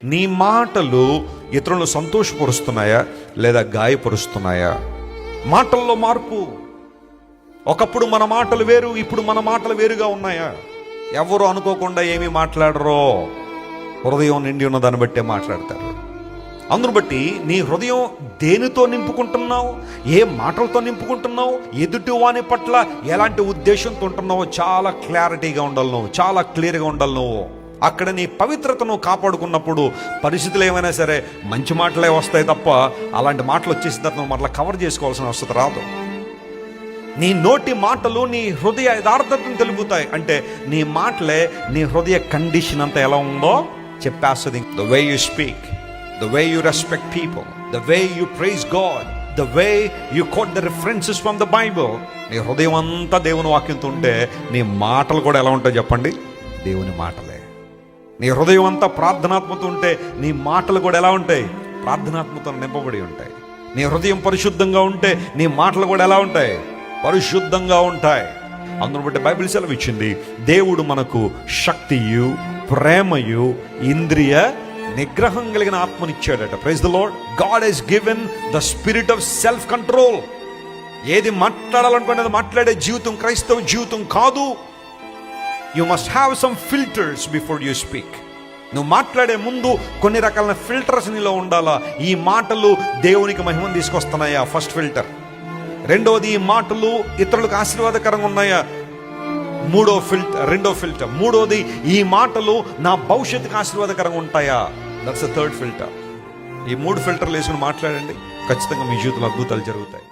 నీ మాటలు ఇతరులను సంతోషపరుస్తున్నాయా లేదా గాయపరుస్తున్నాయా? మాటల్లో మార్పు. ఒకప్పుడు మన మాటలు వేరు, ఇప్పుడు మన మాటలు వేరుగా ఉన్నాయా? ఎవరు అనుకోకుండా ఏమీ మాట్లాడరో, హృదయం నిండి ఉన్న దాన్ని బట్టే మాట్లాడతారు. అందును బట్టి నీ హృదయం దేనితో నింపుకుంటున్నావు, ఏ మాటలతో నింపుకుంటున్నావు, ఎదుటి వాని పట్ల ఎలాంటి ఉద్దేశంతో ఉంటున్నావో చాలా క్లారిటీగా ఉండాలి నువ్వు, చాలా క్లియర్గా ఉండాలి నువ్వు. అక్కడ నీ పవిత్రతను కాపాడుకున్నప్పుడు పరిస్థితులు ఏమైనా సరే మంచి మాటలే వస్తాయి తప్ప అలాంటి మాటలు వచ్చేసిన తర్వాత మరలా కవర్ చేసుకోవాల్సిన అవసరం రాదు. నీ నోటి మాటలు నీ హృదయ యథార్థతను తెలుపుతాయి. అంటే నీ మాటలే నీ హృదయ కండిషన్ అంతా ఎలా ఉందో చెప్పేస్తుంది. The way you speak, the way you respect people, the way you praise God, the way you quote the references from the Bible. నీ హృదయం అంతా దేవుని వాక్యంతో ఉంటే నీ మాటలు కూడా ఎలా ఉంటాయి చెప్పండి? దేవుని మాటలే. నీ హృదయం అంతా ప్రార్థనాత్మతో ఉంటే నీ మాటలు కూడా ఎలా ఉంటాయి? ప్రార్థనాత్మతో నింపబడి ఉంటాయి. నీ హృదయం పరిశుద్ధంగా ఉంటే నీ మాటలు కూడా ఎలా ఉంటాయి? పరిశుద్ధంగా ఉంటాయి. అందును బట్టి బైబిల్ సెలవు ఇచ్చింది, దేవుడు మనకు శక్తియు, ప్రేమయు, ఇంద్రియ నిగ్రహం కలిగిన ఆత్మనిచ్చాడట. Praise the Lord. God has given the spirit of self control. ఏది మాట్లాడాలనుకునేది మాట్లాడే జీవితం క్రైస్తవ జీవితం కాదు. You must have some filters before you speak. నువ్వు మాట్లాడే ముందు కొన్ని రకాల ఫిల్టర్స్ నీలో ఉండాలా. ఈ మాటలు దేవునికి మహిమను తీసుకొస్తున్నాయా? First filter. రెండవది, ఈ మాటలు ఇతరులకు ఆశీర్వాదకరంగా ఉన్నాయా? రెండో ఫిల్టర్. మూడోది, ఈ మాటలు నా భవిష్యత్తుకు ఆశీర్వాదకరంగా ఉంటాయా? That's the third filter. ఈ 3 ఫిల్టర్లు వేసుకుని మాట్లాడండి, ఖచ్చితంగా మీ జీవితంలో అద్భుతాలు జరుగుతాయి.